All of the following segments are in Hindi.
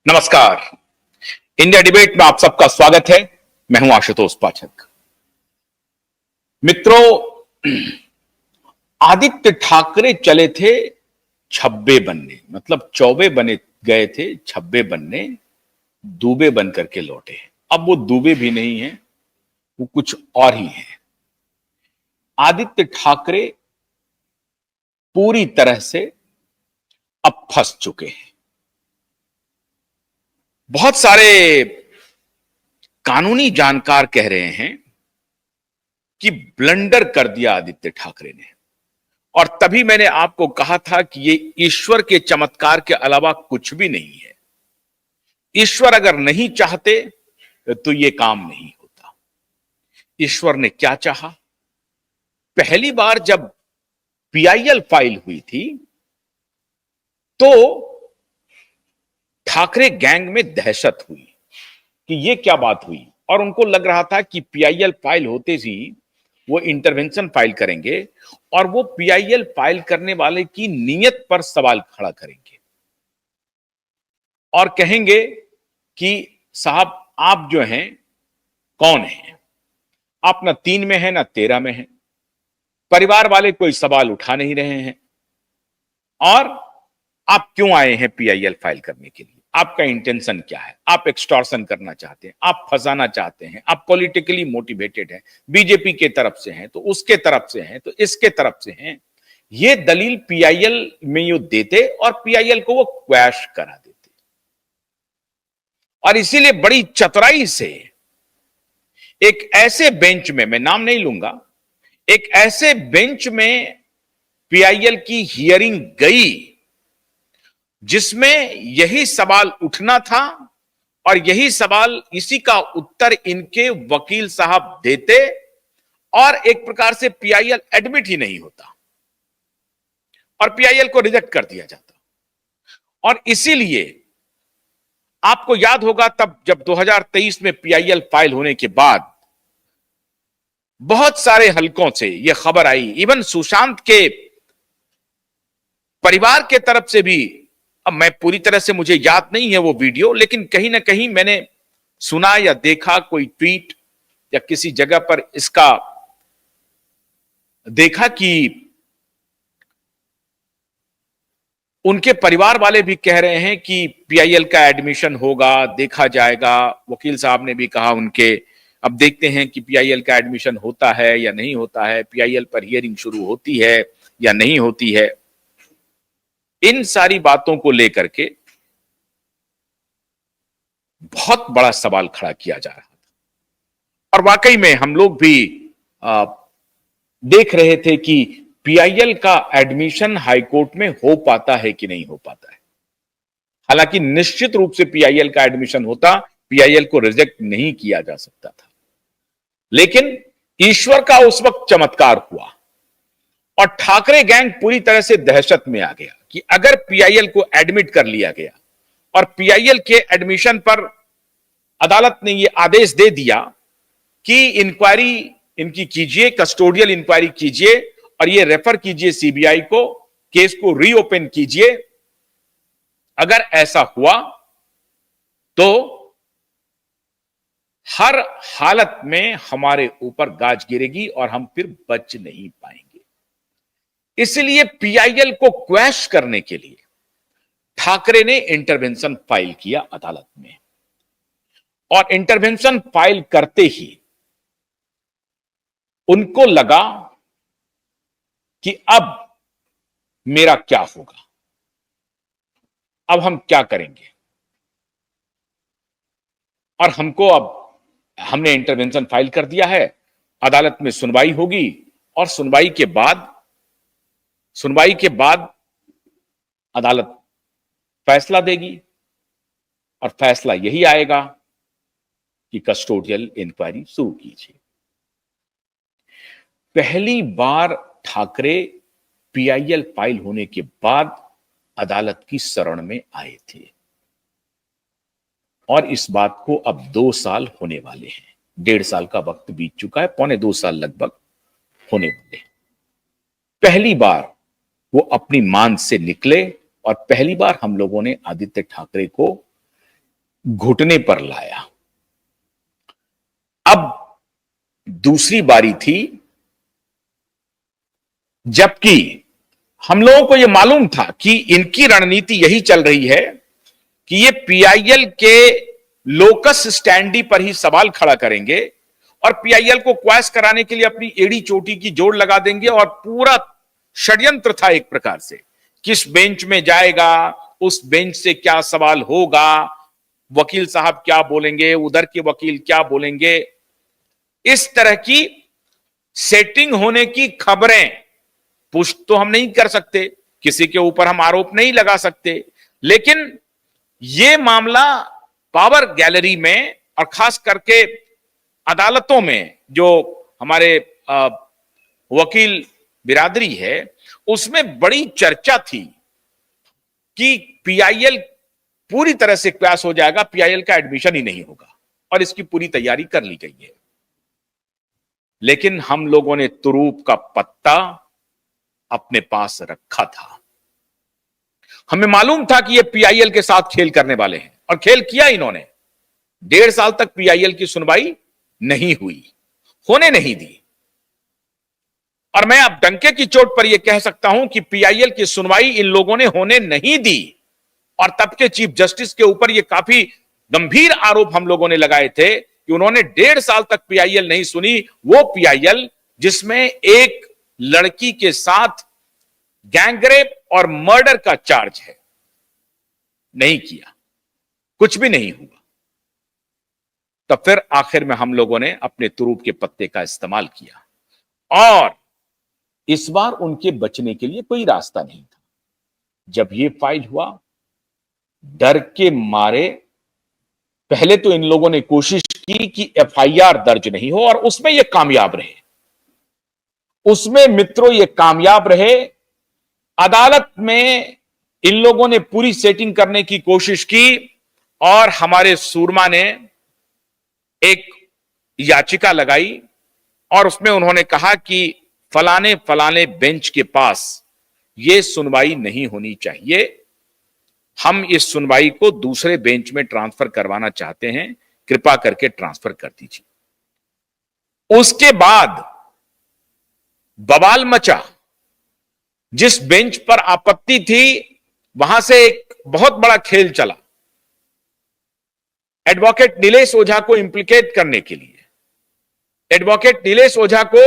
नमस्कार। इंडिया डिबेट में आप सबका स्वागत है। मैं हूं आशुतोष पाठक। मित्रों, आदित्य ठाकरे चले थे छब्बे बनने, मतलब चौबे बने गए थे छब्बे बनने, दूबे बन करके लौटे। अब वो दूबे भी नहीं है, वो कुछ और ही है। आदित्य ठाकरे पूरी तरह से अब फंस चुके हैं। बहुत सारे कानूनी जानकार कह रहे हैं कि ब्लंडर कर दिया आदित्य ठाकरे ने, और तभी मैंने आपको कहा था कि ये ईश्वर के चमत्कार के अलावा कुछ भी नहीं है। ईश्वर अगर नहीं चाहते तो ये काम नहीं होता। ईश्वर ने क्या चाहा? पहली बार जब पीआईएल फाइल हुई थी तो ठाकरे गैंग में दहशत हुई कि ये क्या बात हुई, और उनको लग रहा था कि पीआईएल फाइल होते ही वो इंटरवेंशन फाइल करेंगे और वो पीआईएल फाइल करने वाले की नीयत पर सवाल खड़ा करेंगे और कहेंगे कि साहब आप जो हैं कौन हैं? आप ना 3 में हैं ना 13 में हैं। परिवार वाले कोई सवाल उठा नहीं रहे हैं, और आप क्यों आए हैं पीआईएल फाइल करने के लिए? आपका इंटेंशन क्या है? आप एक्सटॉर्शन करना चाहते हैं, आप फंसाना चाहते हैं, आप पॉलिटिकली मोटिवेटेड हैं, बीजेपी के तरफ से हैं तो उसके तरफ से हैं तो इसके तरफ से हैं। ये दलील पीआईएल में यू देते और पीआईएल को वो क्वैश करा देते। और इसीलिए बड़ी चतुराई से एक ऐसे बेंच में, मैं नाम नहीं लूंगा, एक ऐसे बेंच में पीआईएल की हियरिंग गई जिसमें यही सवाल उठना था और यही सवाल, इसी का उत्तर इनके वकील साहब देते और एक प्रकार से पीआईएल एडमिट ही नहीं होता और पीआईएल को रिजेक्ट कर दिया जाता। और इसीलिए आपको याद होगा तब जब 2023 में पीआईएल फाइल होने के बाद बहुत सारे हलकों से यह खबर आई, इवन सुशांत के परिवार के तरफ से भी। अब मैं पूरी तरह से, मुझे याद नहीं है वो वीडियो, लेकिन कहीं ना कहीं मैंने सुना या देखा, कोई ट्वीट या किसी जगह पर इसका देखा कि उनके परिवार वाले भी कह रहे हैं कि पीआईएल का एडमिशन होगा, देखा जाएगा। वकील साहब ने भी कहा उनके, अब देखते हैं कि पीआईएल का एडमिशन होता है या नहीं होता है, पीआईएल पर हियरिंग शुरू होती है या नहीं होती है। इन सारी बातों को लेकर के बहुत बड़ा सवाल खड़ा किया जा रहा था, और वाकई में हम लोग भी देख रहे थे कि पीआईएल का एडमिशन हाईकोर्ट में हो पाता है कि नहीं हो पाता है। हालांकि निश्चित रूप से पीआईएल का एडमिशन होता, पीआईएल को रिजेक्ट नहीं किया जा सकता था, लेकिन ईश्वर का उस वक्त चमत्कार हुआ और ठाकरे गैंग पूरी तरह से दहशत में आ गया कि अगर पीआईएल को एडमिट कर लिया गया और पीआईएल के एडमिशन पर अदालत ने यह आदेश दे दिया कि इंक्वायरी इनकी कीजिए, कस्टोडियल इंक्वायरी कीजिए और ये रेफर कीजिए सीबीआई को, केस को रीओपन कीजिए। अगर ऐसा हुआ तो हर हालत में हमारे ऊपर गाज गिरेगी और हम फिर बच नहीं पाएंगे। इसलिए पीआईएल को क्वैश करने के लिए ठाकरे ने इंटरवेंशन फाइल किया अदालत में, और इंटरवेंशन फाइल करते ही उनको लगा कि अब मेरा क्या होगा, अब हम क्या करेंगे। और हमने इंटरवेंशन फाइल कर दिया है, अदालत में सुनवाई होगी और सुनवाई के बाद अदालत फैसला देगी, और फैसला यही आएगा कि कस्टोडियल इंक्वायरी शुरू कीजिए। पहली बार ठाकरे पीआईएल फाइल होने के बाद अदालत की शरण में आए थे, और इस बात को अब 2 साल होने वाले हैं। 1.5 साल का वक्त बीत चुका है, 1.25 साल लगभग होने वाले हैं। पहली बार वो अपनी मान से निकले और पहली बार हम लोगों ने आदित्य ठाकरे को घुटने पर लाया। अब दूसरी बारी थी, जबकि हम लोगों को यह मालूम था कि इनकी रणनीति यही चल रही है कि ये पीआईएल के लोकस स्टैंडी पर ही सवाल खड़ा करेंगे और पीआईएल को क्वैश कराने के लिए अपनी एड़ी चोटी की जोड़ लगा देंगे। और पूरा षड्यंत्र था एक प्रकार से, किस बेंच में जाएगा, उस बेंच से क्या सवाल होगा, वकील साहब क्या बोलेंगे, उधर के वकील क्या बोलेंगे, इस तरह की सेटिंग होने की खबरें पुष्ट तो हम नहीं कर सकते, किसी के ऊपर हम आरोप नहीं लगा सकते, लेकिन यह मामला पावर गैलरी में और खास करके अदालतों में जो हमारे वकील बिरादरी है, उसमें बड़ी चर्चा थी कि पीआईएल पूरी तरह से क्लैश हो जाएगा, पीआईएल का एडमिशन ही नहीं होगा, और इसकी पूरी तैयारी कर ली गई है। लेकिन हम लोगों ने तुरूप का पत्ता अपने पास रखा था। हमें मालूम था कि ये पीआईएल के साथ खेल करने वाले हैं, और खेल किया इन्होंने। 1.5 साल तक पीआईएल की सुनवाई नहीं हुई, होने नहीं दी। और मैं अब डंके की चोट पर यह कह सकता हूं कि पीआईएल की सुनवाई इन लोगों ने होने नहीं दी। और तब के चीफ जस्टिस के ऊपर यह काफी गंभीर आरोप हम लोगों ने लगाए थे कि उन्होंने 1.5 साल तक पीआईएल नहीं सुनी, वो पीआईएल जिसमें एक लड़की के साथ गैंगरेप और मर्डर का चार्ज है। नहीं किया, कुछ भी नहीं हुआ। तब फिर आखिर में हम लोगों ने अपने तुरूप के पत्ते का इस्तेमाल किया, और इस बार उनके बचने के लिए कोई रास्ता नहीं था। जब यह फाइल हुआ, डर के मारे पहले तो इन लोगों ने कोशिश की कि एफआईआर दर्ज नहीं हो, और उसमें यह कामयाब रहे। उसमें मित्रों ये कामयाब रहे। अदालत में इन लोगों ने पूरी सेटिंग करने की कोशिश की, और हमारे सूरमा ने एक याचिका लगाई, और उसमें उन्होंने कहा कि फलाने फलाने बेंच के पास यह सुनवाई नहीं होनी चाहिए, हम इस सुनवाई को दूसरे बेंच में ट्रांसफर करवाना चाहते हैं, कृपा करके ट्रांसफर कर दीजिए। उसके बाद बवाल मचा। जिस बेंच पर आपत्ति थी, वहां से एक बहुत बड़ा खेल चला एडवोकेट नीलेश ओझा को इंप्लीकेट करने के लिए, एडवोकेट नीलेश ओझा को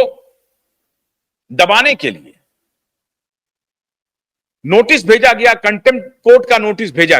दबाने के लिए नोटिस भेजा गया, कंटेम्प्ट कोर्ट का नोटिस भेजा